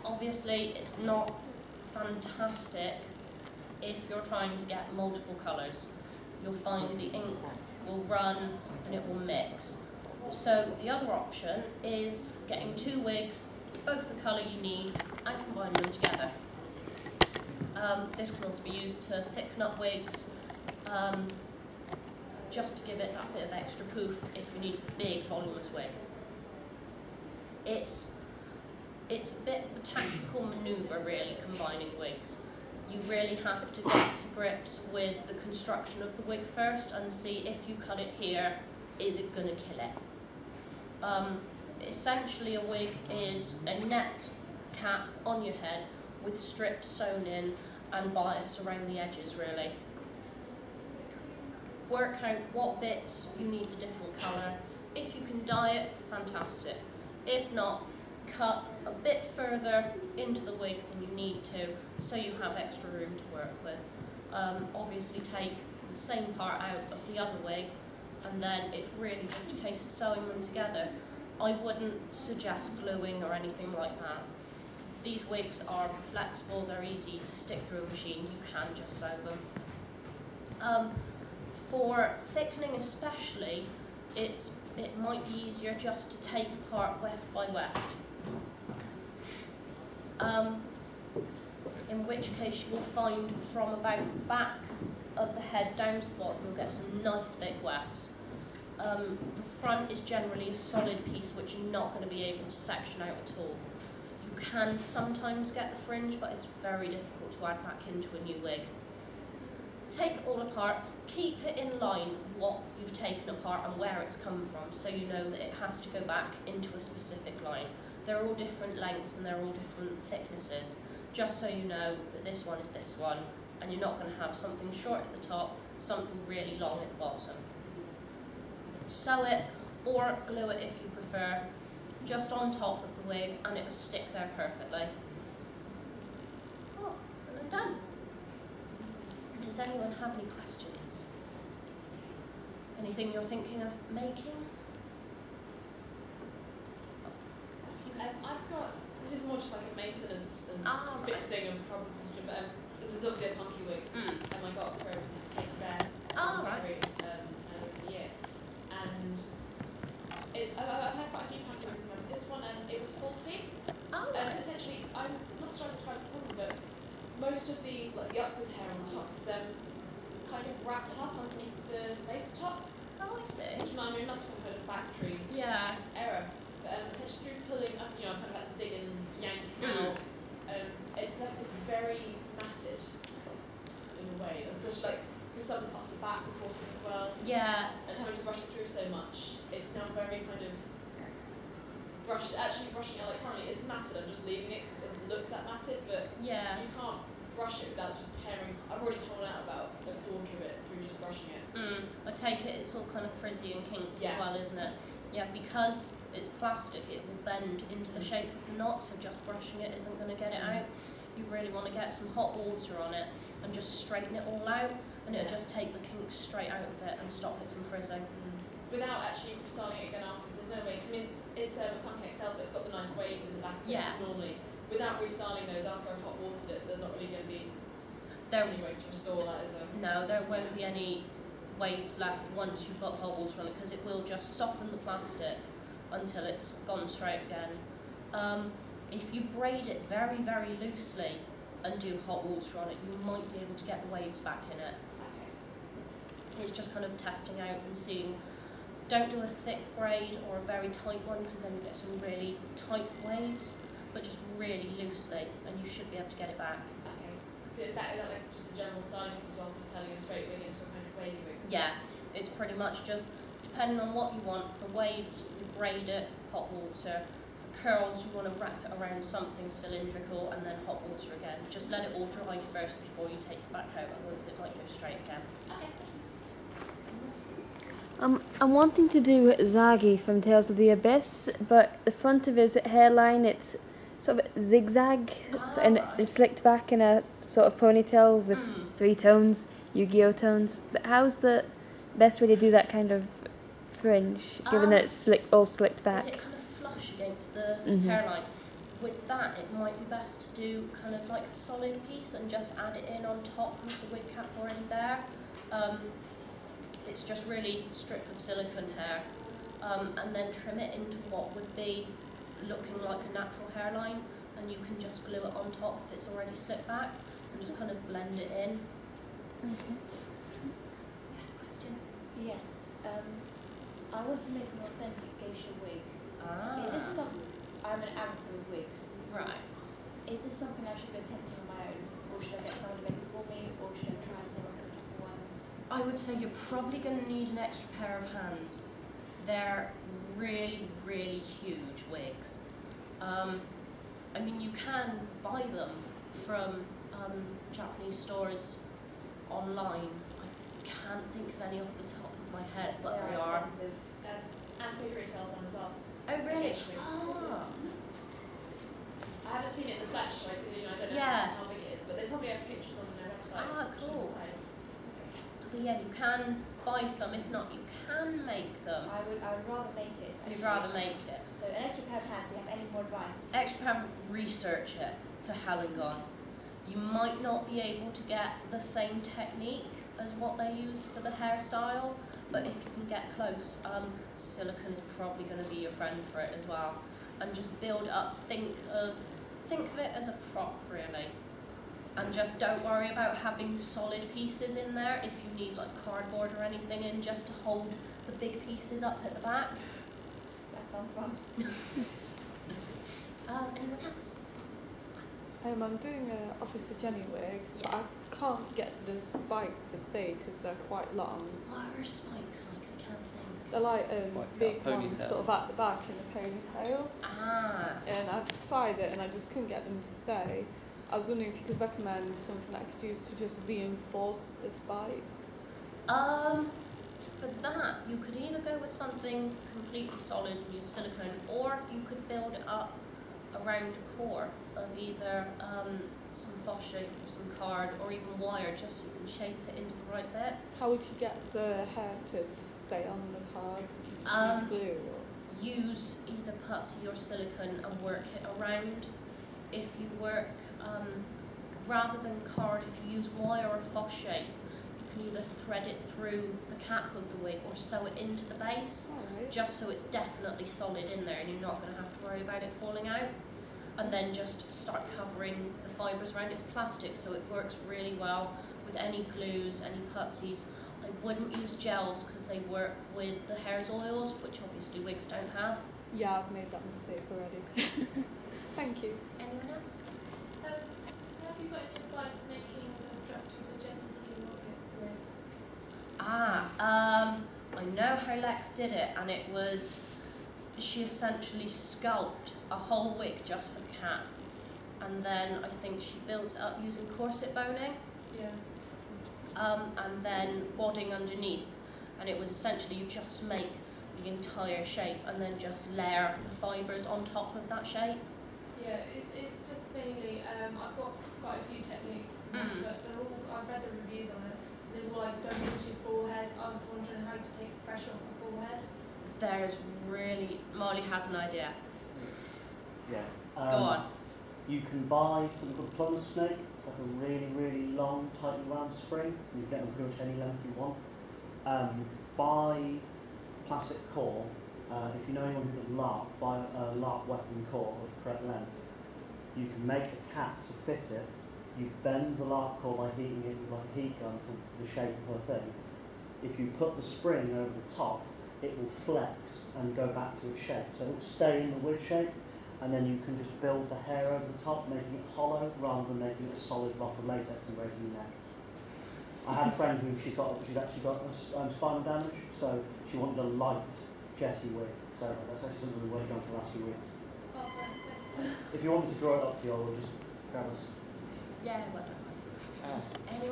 Obviously, it's not fantastic if you're trying to get multiple colours. You'll find the ink will run and it will mix. So the other option is getting 2 wigs, both the colour you need, and combining them together. This can also be used to thicken up wigs, just to give it that bit of extra poof if you need a big voluminous wig. It's a bit of a tactical manoeuvre, really, combining wigs. You really have to get to grips with the construction of the wig first and see if you cut it here, is it going to kill it? Essentially, a wig is a net cap on your head with strips sewn in and bias around the edges, really. Work out what bits you need the different colour. If you can dye it, fantastic. If not, cut a bit further into the wig than you need to, so you have extra room to work with. Obviously take the same part out of the other wig, and then it's really just a case of sewing them together. I wouldn't suggest gluing or anything like that. These wigs are flexible, they're easy to stick through a machine, you can just sew them. For thickening especially, it might be easier just to take apart weft by weft. In which case you will find from about the back of the head down to the bottom you'll get some nice thick wefts. The front is generally a solid piece which you're not going to be able to section out at all. You can sometimes get the fringe, but it's very difficult to add back into a new wig. Take it all apart, keep it in line what you've taken apart and where it's come from, so you know that it has to go back into a specific line. They're all different lengths and they're all different thicknesses, just so you know that this one is this one, and you're not going to have something short at the top, something really long at the bottom. Sew it or glue it if you prefer, just on top of the wig, and it'll stick there perfectly. Oh, and I'm done. Does anyone have any questions? Anything you're thinking of making? I've got, this is more just like a maintenance and fixing and problem question, but this is obviously a punky wig, and I got it from Kate's Bear over the year, and it's, I've had quite a few punky wigs, but this one, it was faulty, and essentially, I'm not sure I describe the problem, but most of the upward hair on the top is kind of wrapped up underneath the lace top. Oh, I see. Which I mean, must have been a factory error. But essentially through pulling up, I kind of had to dig and yank out. It's left it very matted in a way. It's just like, because someone cuts the back before as well. Yeah. And having to brush it through so much, it's now very kind of brushing it out. Like currently it's matted, I'm just leaving it because it doesn't look that matted, but you can't brush it without just tearing. I've already torn out about a quarter of it through just brushing it. I take it it's all kind of frizzy and kinked as well, isn't it? Yeah, because it's plastic, it will bend into the shape of the knot, so just brushing it isn't going to get it out. You really want to get some hot water on it and just straighten it all out, and it'll just take the kinks straight out of it and stop it from frizzing. Without actually styling it again afterwards, there's no way. I mean, it's a pumpkin XL, so it's got the nice waves in the back normally. Without restyling those after I've hot watered it, there's not really going to be any way to restore that, is there? No, there won't be any waves left once you've got hot water on it, because it will just soften the plastic until it's gone straight again. If you braid it very, very loosely and do hot water on it, you might be able to get the waves back in it. Okay. It's just kind of testing out and seeing. Don't do a thick braid or a very tight one, because then you get some really tight waves, but just really loosely, and you should be able to get it back. Okay. Is that like just a general styling as well, for turning a straight wig into a kind of wavy wig? Yeah, it's pretty much just depending on what you want. For waves, you braid it, hot water. For curls, you want to wrap it around something cylindrical and then hot water again. Just let it all dry first before you take it back out, otherwise it might go straight again. Okay. I'm wanting to do Zaggy from Tales of the Abyss, but the front of his hairline, it's sort of zigzag, and it's slicked back in a sort of ponytail with 3 tones, Yu-Gi-Oh tones. But how's the best way to do that kind of fringe, given that it's all slicked back? Is it kind of flush against against the Mhm. hairline. With that, it might be best to do kind of like a solid piece and just add it in on top of the wig cap already there. It's just really strip of silicone hair, and then trim it into what would be looking like a natural hairline, and you can just glue it on top if it's already slicked back and just kind of blend it in. Okay. You had a question? Yes. I want to make an authentic geisha wig. Ah. Is this some? I'm an amateur with wigs. Right. Is this something I should be attempting on my own, or should I get someone to make it for me, or should I try and see what I can do for one? I would say you're probably going to need an extra pair of hands. They're really, really huge wigs. I mean, you can buy them from Japanese stores online. I can't think of any off the top of my head, but they are. Expensive. And figure sells one as well. Oh, really? Actually. Ah. I haven't seen it in the flesh, like, you know, I don't know Yeah. how big it is, but they probably have pictures on their website. Ah, cool. showing the size. But yeah, you can buy some. If not, you can make them. I would rather make it. You'd rather make it. So an extra pair of hands. Do you have any more advice? Extra pound, research it to hell and gone. You might not be able to get the same technique as what they use for the hairstyle, but if you can get close, silicone is probably going to be your friend for it as well. And just build up. Think of it as a prop, really. And just don't worry about having solid pieces in there if you need like cardboard or anything in, just to hold the big pieces up at the back. That sounds fun. Anyone else? I'm doing an Officer Jenny wig, but I can't get the spikes to stay because they're quite long. What are spikes like? I can't think. They're like Like big a ones, ponytail. sort of at the back in a ponytail. Ah. And I've tried it and I just couldn't get them to stay. I was wondering if you could recommend something I could use to just reinforce the spikes. For that, you could either go with something completely solid and use silicone, or you could build it up around a core of either some phosphate or some card or even wire, just so you can shape it into the right bit. How would you get the hair to stay on the card? Would you just use glue? Or? Use either putty or silicone and work it around. If you work, rather than card, if you use wire or phosphate, you can either thread it through the cap of the wig or sew it into the base, Alright. just so it's definitely solid in there and you're not going to have to worry about it falling out. And then just start covering the fibres around. It's plastic, so it works really well with any glues, any putties. I wouldn't use gels because they work with the hair's oils, which obviously wigs don't have. Yeah, I've made that mistake already. Thank you. Anyone else? Have you got any advice making a structure for Jessie to look at wigs? I know how Lex did it, and it was, she essentially sculpted a whole wig just for the cap, and then I think she built it up using corset boning, Yeah. and then wadding underneath, and it was essentially you just make the entire shape and then just layer the fibres on top of that shape. Yeah, it's just mainly, I've got quite a few techniques, but they're all, I've read the reviews on it, they're all like going into your forehead. I was wondering how to take pressure off the forehead. There's really, Molly has an idea. Yeah. Go on. You can buy something called a plumber snake. It's like a really, really long, tightly wound spring. You can get them pretty much any length you want. Buy plastic core. If you know anyone who does LARP, buy a LARP weapon core of the correct length. You can make a cap to fit it. You bend the LARP core by heating it with like a heat gun to the shape of the thing. If you put the spring over the top, it will flex and go back to its shape. So it will stay in the wig shape, and then you can just build the hair over the top, making it hollow rather than making it a solid block of latex and breaking your neck. I had a friend who she's actually got spinal damage, so she wanted a light Jessie wig. So that's actually something we're working on for the last few weeks. Oh, thanks. If you want me to draw it up for you, I'll just grab us. Yeah, well done. Ah. Anyone